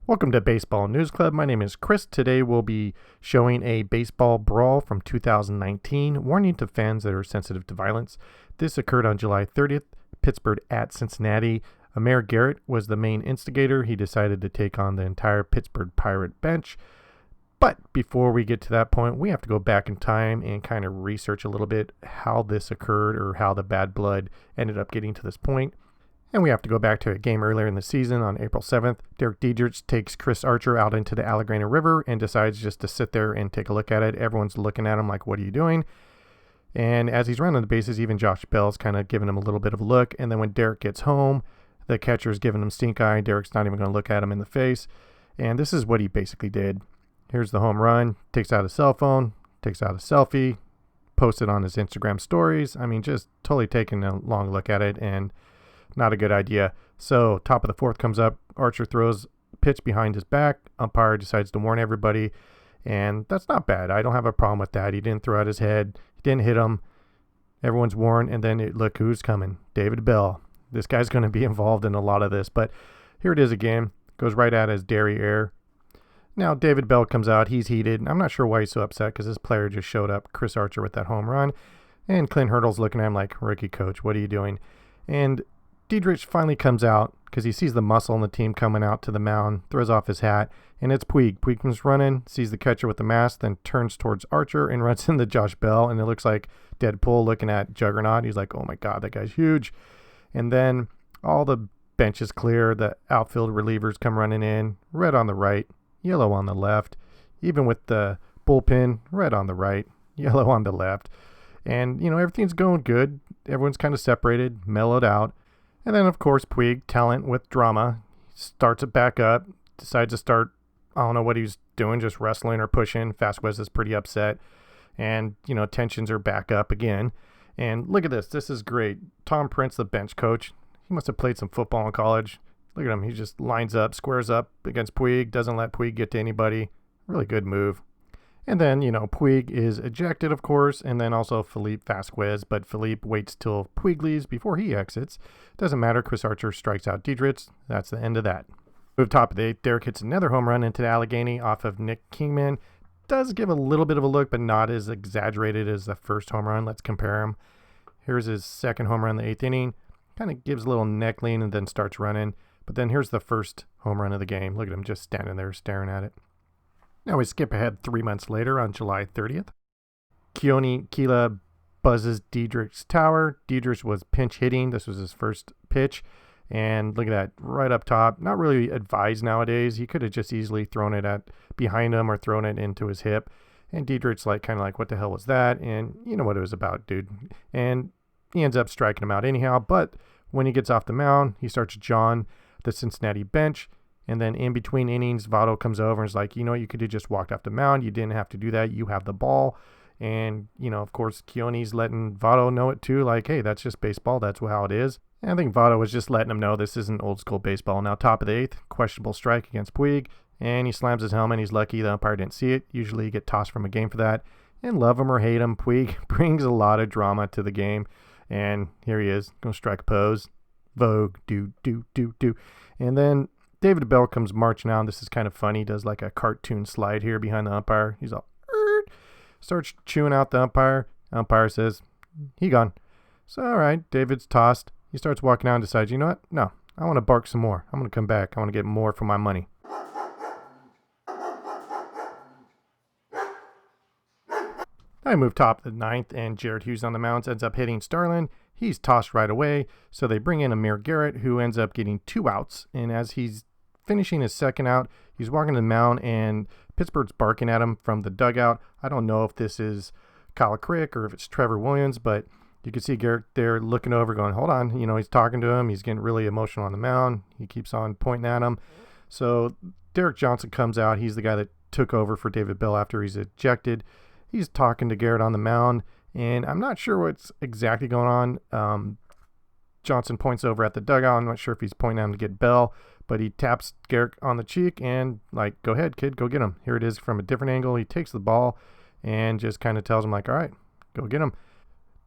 Welcome to Baseball News Club. My name is Chris. Today we'll be showing a baseball brawl from 2019, warning to fans that are sensitive to violence. This occurred on July 30th, Pittsburgh at Cincinnati. Amir Garrett was the main instigator. He decided to take on the entire Pittsburgh Pirate bench. But before we get to that point, we have to go back in time and kind of research a little bit how this occurred or how the bad blood ended up getting to this point. And we have to go back to a game earlier in the season on April 7th. Derek Dietrich takes Chris Archer out into the Allegheny River and decides just to sit there and take a look at it. Everyone's looking at him like, what are you doing? And as he's running the bases, even Josh Bell's kind of giving him a little bit of a look. And then when Derek gets home, the catcher's giving him stink eye. Derek's not even going to look at him in the face. And this is what he basically did. Here's the home run. Takes out a cell phone, takes out a selfie, posts it on his Instagram stories. I mean, just totally taking a long look at it and not a good idea. So top of the fourth comes up. Archer throws pitch behind his back. Umpire decides to warn everybody. And that's not bad. I don't have a problem with that. He didn't throw out his head. He didn't hit him. Everyone's warned. And then look who's coming. David Bell. This guy's going to be involved in a lot of this. But here it is again. Goes right at his derriere. Now David Bell comes out. He's heated. I'm not sure why he's so upset because this player just showed up. Chris Archer with that home run. And Clint Hurdle's looking at him like, rookie coach, what are you doing? And Dietrich finally comes out because he sees the muscle in the team coming out to the mound, throws off his hat, and it's Puig. Puig comes running, sees the catcher with the mask, then turns towards Archer and runs into Josh Bell, and it looks like Deadpool looking at Juggernaut. He's like, oh my God, that guy's huge. And then all the bench is clear. The outfield relievers come running in, red on the right, yellow on the left. Even with the bullpen, red on the right, yellow on the left. And, everything's going good. Everyone's kind of separated, mellowed out. And then, of course, Puig, talent with drama, starts it back up, decides to start, I don't know what he's doing, just wrestling or pushing. Vasquez is pretty upset. And, tensions are back up again. And look at this. This is great. Tom Prince, the bench coach, he must have played some football in college. Look at him. He just lines up, squares up against Puig, doesn't let Puig get to anybody. Really good move. And then, Puig is ejected, of course, and then also Felipe Vasquez, but Felipe waits till Puig leaves before he exits. Doesn't matter, Chris Archer strikes out Dietrich. That's the end of that. Move top of the eighth, Derek hits another home run into the Allegheny off of Nick Kingman. Does give a little bit of a look, but not as exaggerated as the first home run. Let's compare him. Here's his second home run in the eighth inning. Kind of gives a little neck lean and then starts running. But then here's the first home run of the game. Look at him just standing there staring at it. Now we skip ahead 3 months later on July 30th. Keone Kela buzzes Dietrich's tower. Dietrich was pinch hitting. This was his first pitch. And look at that, right up top. Not really advised nowadays. He could have just easily thrown it at behind him or thrown it into his hip. And Dietrich's kind of like, what the hell was that? And you know what it was about, dude. And he ends up striking him out anyhow. But when he gets off the mound, he starts jawing the Cincinnati bench. And then in between innings, Votto comes over and is like, you could have just walked off the mound. You didn't have to do that. You have the ball. And, of course, Keone's letting Votto know it too. Like, hey, that's just baseball. That's how it is. And I think Votto was just letting him know this isn't old school baseball. Now, top of the eighth, questionable strike against Puig. And he slams his helmet. He's lucky the umpire didn't see it. Usually you get tossed from a game for that. And love him or hate him, Puig brings a lot of drama to the game. And here he is, going to strike a pose. Vogue, do. And then David Bell comes marching out. This is kind of funny. He does like a cartoon slide here behind the umpire. He's all, starts chewing out the umpire. Umpire says, he gone. So, all right, David's tossed. He starts walking out and decides, you know what? No, I want to bark some more. I'm going to come back. I want to get more for my money. I move top of the ninth, and Jared Hughes on the mound ends up hitting Starlin. He's tossed right away, so they bring in Amir Garrett, who ends up getting 2 outs. And as he's finishing his second out, he's walking to the mound, and Pittsburgh's barking at him from the dugout. I don't know if this is Kyle Crick or if it's Trevor Williams, but you can see Garrett there looking over going, hold on. He's talking to him. He's getting really emotional on the mound. He keeps on pointing at him. So Derek Johnson comes out. He's the guy that took over for David Bell after he's ejected. He's talking to Garrett on the mound, and I'm not sure what's exactly going on. Johnson points over at the dugout. I'm not sure if he's pointing at him to get Bell, but he taps Garrett on the cheek and go ahead, kid, go get him. Here it is from a different angle. He takes the ball and just kind of tells him all right, go get him.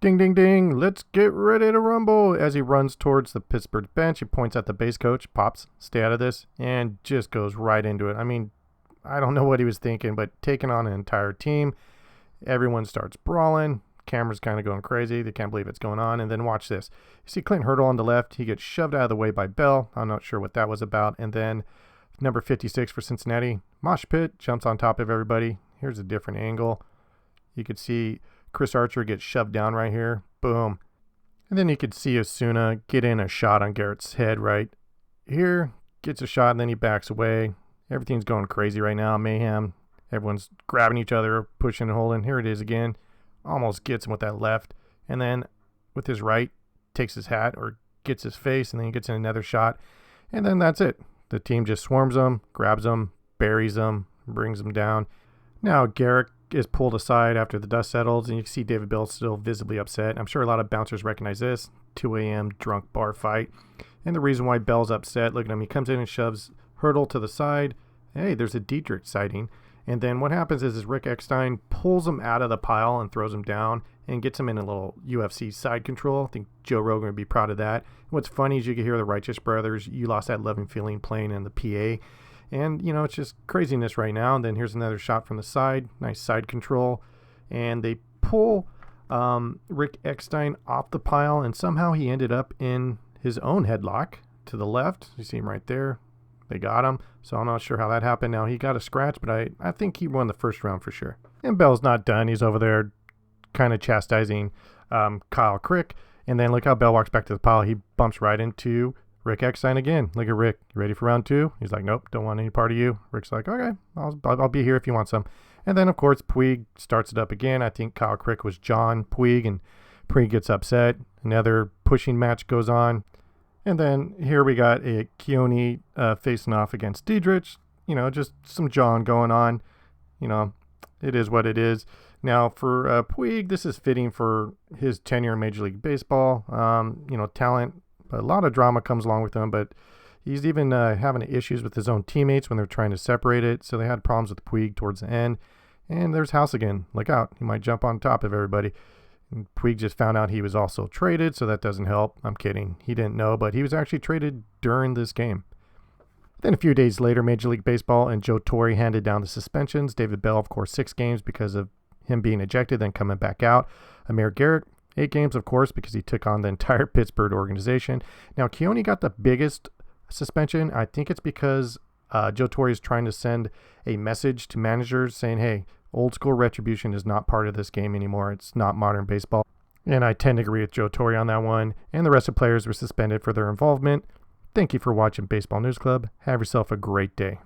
Ding, ding, ding. Let's get ready to rumble. As he runs towards the Pittsburgh bench, he points at the base coach, pops, stay out of this, and just goes right into it. I mean, I don't know what he was thinking, but taking on an entire team. Everyone starts brawling. Camera's kind of going crazy. They can't believe it's going on. And then watch this. You see Clint Hurdle on the left. He gets shoved out of the way by Bell. I'm not sure what that was about. And then number 56 for Cincinnati, Mosh Pit, jumps on top of everybody. Here's a different angle. You could see Chris Archer gets shoved down right here. Boom. And then you could see Osuna get in a shot on Garrett's head right here. Gets a shot and then he backs away. Everything's going crazy right now. Mayhem. Everyone's grabbing each other, pushing and holding. Here it is again. Almost gets him with that left. And then with his right, takes his hat or gets his face, and then he gets in another shot. And then that's it. The team just swarms him, grabs him, buries him, brings him down. Now Garrett is pulled aside after the dust settles, and you can see David Bell still visibly upset. I'm sure a lot of bouncers recognize this. 2 a.m. drunk bar fight. And the reason why Bell's upset, look at him. He comes in and shoves Hurdle to the side. Hey, there's a Dietrich sighting. And then what happens is Rick Eckstein pulls him out of the pile and throws him down and gets him in a little UFC side control. I think Joe Rogan would be proud of that. What's funny is you can hear the Righteous Brothers, You Lost That Loving Feeling, playing in the PA. And, you know, it's just craziness right now. And then here's another shot from the side. Nice side control. And they pull Rick Eckstein off the pile, and somehow he ended up in his own headlock to the left. You see him right there. They got him. So I'm not sure how that happened. Now, he got a scratch, but I think he won the first round for sure. And Bell's not done. He's over there kind of chastising Kyle Crick. And then look how Bell walks back to the pile. He bumps right into Rick Eckstein again. Look at Rick. You ready for round 2? He's like, nope, don't want any part of you. Rick's like, okay, I'll be here if you want some. And then, of course, Puig starts it up again. I think Kyle Crick was John Puig, and Puig gets upset. Another pushing match goes on. And then here we got a Keone facing off against Dietrich. You know, just some John going on. You know, it is what it is. Now, for Puig, this is fitting for his tenure in Major League Baseball. You know, talent, but a lot of drama comes along with him. But he's even having issues with his own teammates when they're trying to separate it. So they had problems with Puig towards the end. And there's House again. Look out. He might jump on top of everybody. And Puig just found out he was also traded, so that doesn't help. I'm kidding. He didn't know, but he was actually traded during this game. Then a few days later, Major League Baseball and Joe Torre handed down the suspensions. David Bell, of course, 6 games because of him being ejected, then coming back out. Amir Garrett, 8 games, of course, because he took on the entire Pittsburgh organization. Now, Keone got the biggest suspension. I think it's because Joe Torre is trying to send a message to managers saying, hey, old school retribution is not part of this game anymore. It's not modern baseball. And I tend to agree with Joe Torre on that one. And the rest of players were suspended for their involvement. Thank you for watching Baseball News Club. Have yourself a great day.